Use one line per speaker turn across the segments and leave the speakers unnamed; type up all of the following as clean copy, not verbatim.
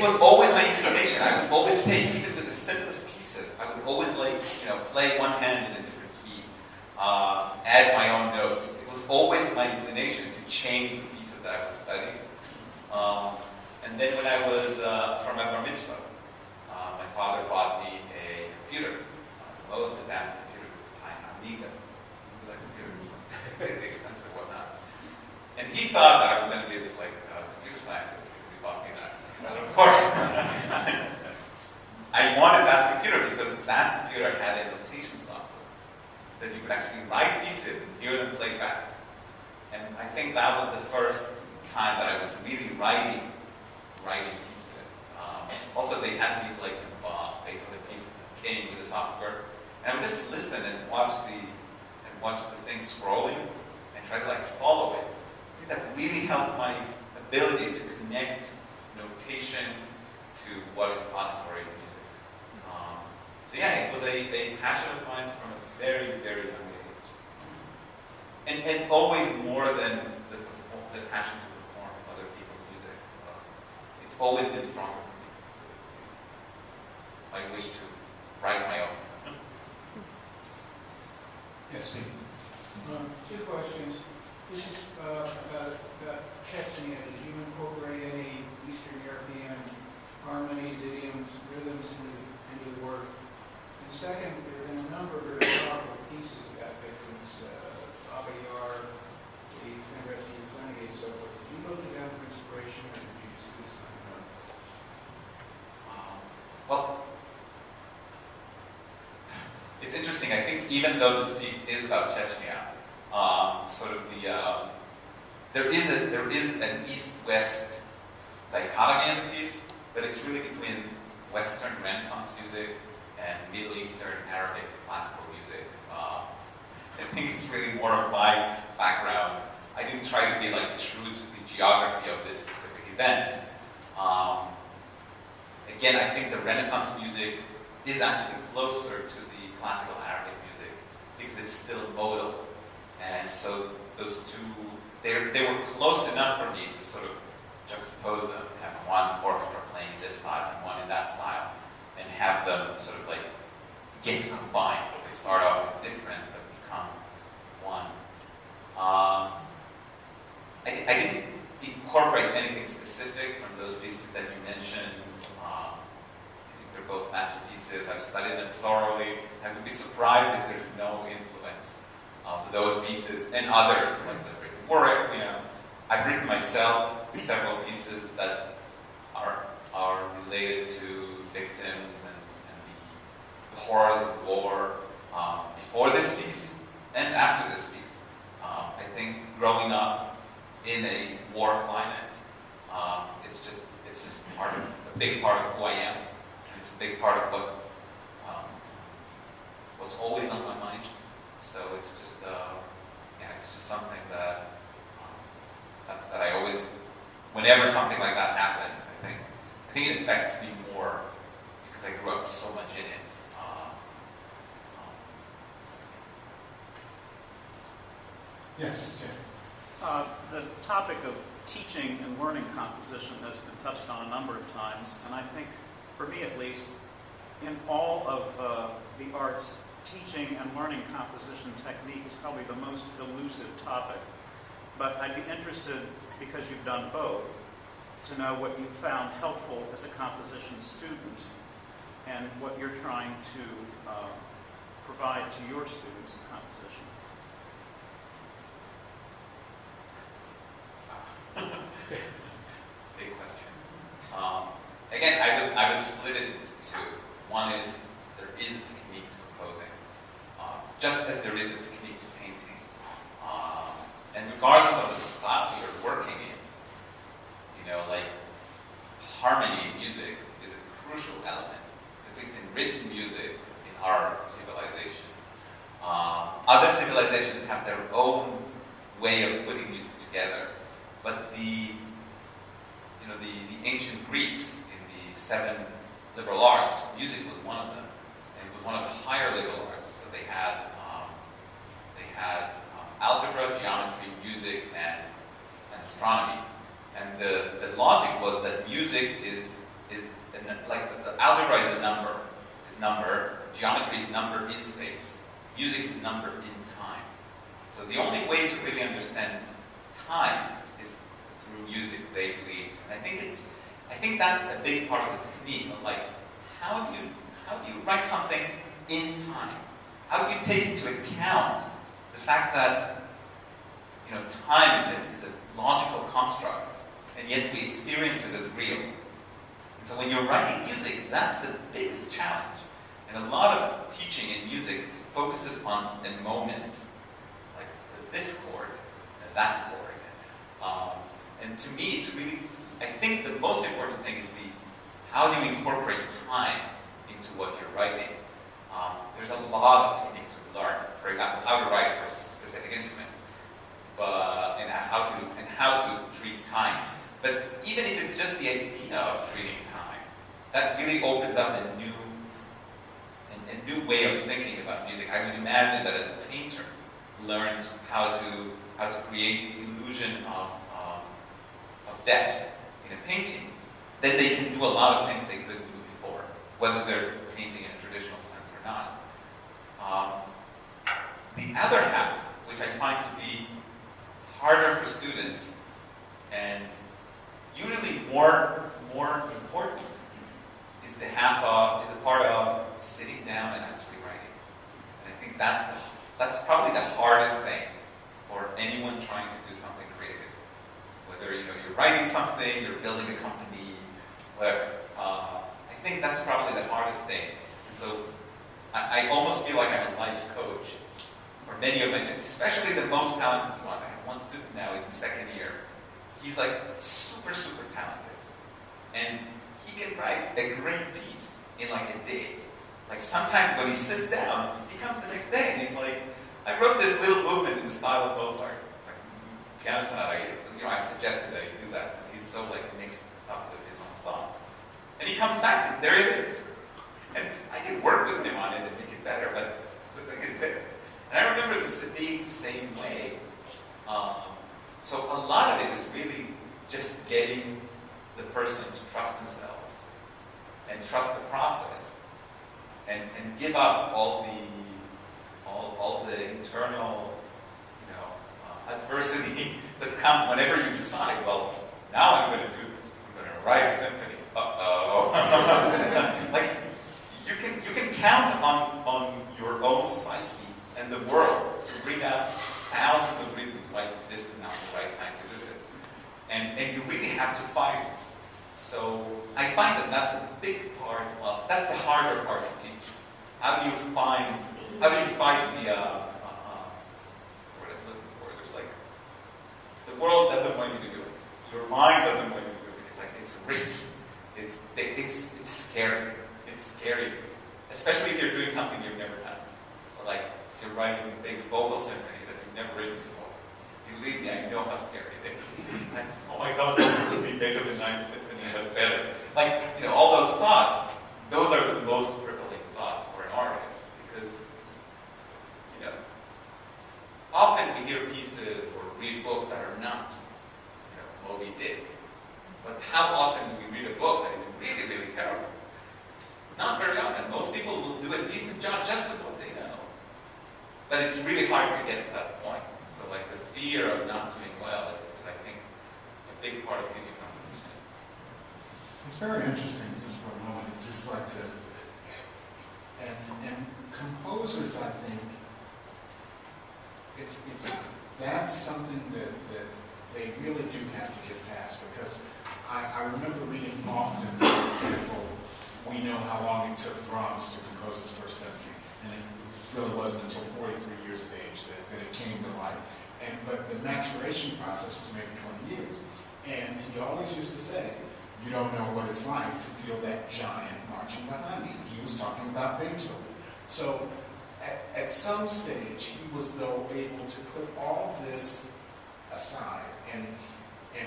was always my inclination. I would always take, even with the simplest pieces, I would always play one hand in a different key, add my own notes. It was always my inclination to change the pieces that I was studying. And then when I was for my bar mitzvah, my father bought me a computer, the most advanced computers at the time, Amiga. Remember that computer? Very expensive, whatnot. And he thought that I was going to be this computer scientist because he bought me that. And of course, I wanted that computer because that computer had a notation software that you could actually write pieces and hear them played back. And I think that was the first time that I was really writing pieces. Also, they had these Beethoven pieces that came with the software, and I would just listen and watch the thing scrolling and try to follow it. I think that really helped my ability to connect notation to what is auditory music. So yeah, it was a passion of mine from a very, very young age, and always more than the passion to perform other people's music. It's always been stronger for me. I wish to write my own.
Yes, me.
Two questions. This is about Chechnya. Did you incorporate any Eastern European harmonies, idioms, rhythms into the work? And second, there have been a number of very powerful pieces about victims, Baba Yar, the Interesting Plenty, and so forth. Did you go to them for inspiration, or did you just do something else?
Well, it's interesting. I think even though this piece is about Chechnya, there is an East-West dichotomy in the piece, but it's really between Western Renaissance music and Middle Eastern Arabic classical music. I think it's really more of my background. I didn't try to be true to the geography of this specific event. Again, I think the Renaissance music is actually closer to the classical Arabic music because it's still modal. And so those two, they were close enough for me to sort of juxtapose them, have one orchestra playing in this style and one in that style, and have them sort of get combined. They start off as different but become one. I didn't incorporate anything specific from those pieces that you mentioned. I think they're both masterpieces. I've studied them thoroughly. I would be surprised if there's no influence of those pieces and others, like the written word. I've written myself several pieces that are related to victims and the horrors of war before this piece and after this piece. I think growing up in a war climate, it's just a big part of who I am, and it's a big part of what's always on my mind. So it's just something that I always, whenever something like that happens, I think it affects me more because I grew up so much in it.
Yes, Jay.
The topic of teaching and learning composition has been touched on a number of times, and I think, for me at least, in all of the arts, teaching and learning composition technique is probably the most elusive topic. But I'd be interested, because you've done both, to know what you found helpful as a composition student and what you're trying to provide to your students in composition.
Big question. Again, I would split it into two. One is there is a technique to composing, just as there is a technique to painting. And regardless of the style you're working in, harmony in music is a crucial element, at least in written music in our civilization. Other civilizations have their own way of putting music together, but the ancient Greeks in the 7 liberal arts, music was one of them, and it was one of the higher liberal arts. So they had algebra, geometry, music, and astronomy. And the logic was that music is is, like the algebra is a number, geometry is number in space, music is number in time. So the only way to really understand time is through music, they believe. And I think that's a big part of the technique of like, how do you write something in time? How do you take into account the fact that, you know, time is a logical construct, and yet we experience it as real. And so when you're writing music, that's the biggest challenge. And a lot of teaching in music focuses on a moment, like this chord and that chord. And to me, it's really, I think the most important thing is how do you incorporate time into what you're writing? There's a lot of techniques to learn. For example, how to write for specific instruments, and how to treat time. But even if it's just the idea of treating time, that really opens up a new way of thinking about music. I would imagine that a painter learns how to create the illusion of depth in a painting, then they can do a lot of things they couldn't do before, whether they're painting in a traditional sense or not. The other half, which I find to be harder for students and usually more important, is the part of sitting down and actually writing. And I think that's probably the hardest thing for anyone trying to do something creative. Whether you're writing something, you're building a company, whatever. I think that's probably the hardest thing. And so I almost feel like I'm a life coach for many of my students, especially the most talented ones. I have one student now, he's in second year. He's like super, super talented. And he can write a great piece in like a day. Like sometimes when he sits down, he comes the next day and he's like, I wrote this little movement in the style of Mozart. Like piano sonata. I suggested that he do that because he's so like mixed up with his own thoughts. And he comes back and there it is. And I can work with him on it and make it better, but the thing is there. And I remember this being the same way. So a lot of it is really just getting the person to trust themselves and trust the process and give up all the internal, adversity that comes whenever you decide, well, now I'm going to do this. I'm going to write a symphony. Uh-oh. Like, you can count on your own psyche and the world to bring out thousands of reasons why this is not the right time to do this. And you really have to find it. So I find that that's a big part of, that's the harder part to teach. How do you find the, word I'm looking for? There's like, the world doesn't want you to do it. Your mind doesn't want you to do it. It's like, it's risky. It's scary. It's scary. Especially if you're doing something you've never done. So like, if you're writing a big vocal symphony that you've never written before. Believe me, I know how scary it is. Like, oh my God, this would be Beethoven's Ninth Symphony, but better. Like, all those thoughts, those are the most crippling thoughts for an artist. Because, often we hear pieces or read books that are not, Moby Dick. But how often do we read a book that is really, really terrible? Not very often. Most people will do a decent job just with what they know. But it's really hard to get to that point. So like the fear of not doing well is I think, a big part of teaching composition.
It's very interesting, just for a moment, just like to, and composers, I think, that's something that they really do have to get past, because I remember reading often, for example, we know how long it took Brahms to compose his first symphony, and it really wasn't until 43 years of age that it came to life. But the maturation process was maybe 20 years. And he always used to say, you don't know what it's like to feel that giant marching behind me. He was talking about Beethoven. So at some stage, he was though able to put all this aside and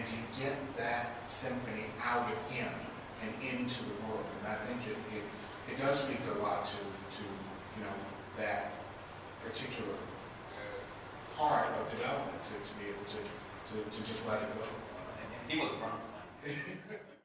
to get that symphony out of him and into the world. And I think it does speak a lot to that particular part of development to be able to just let it go.
And he was Brahms.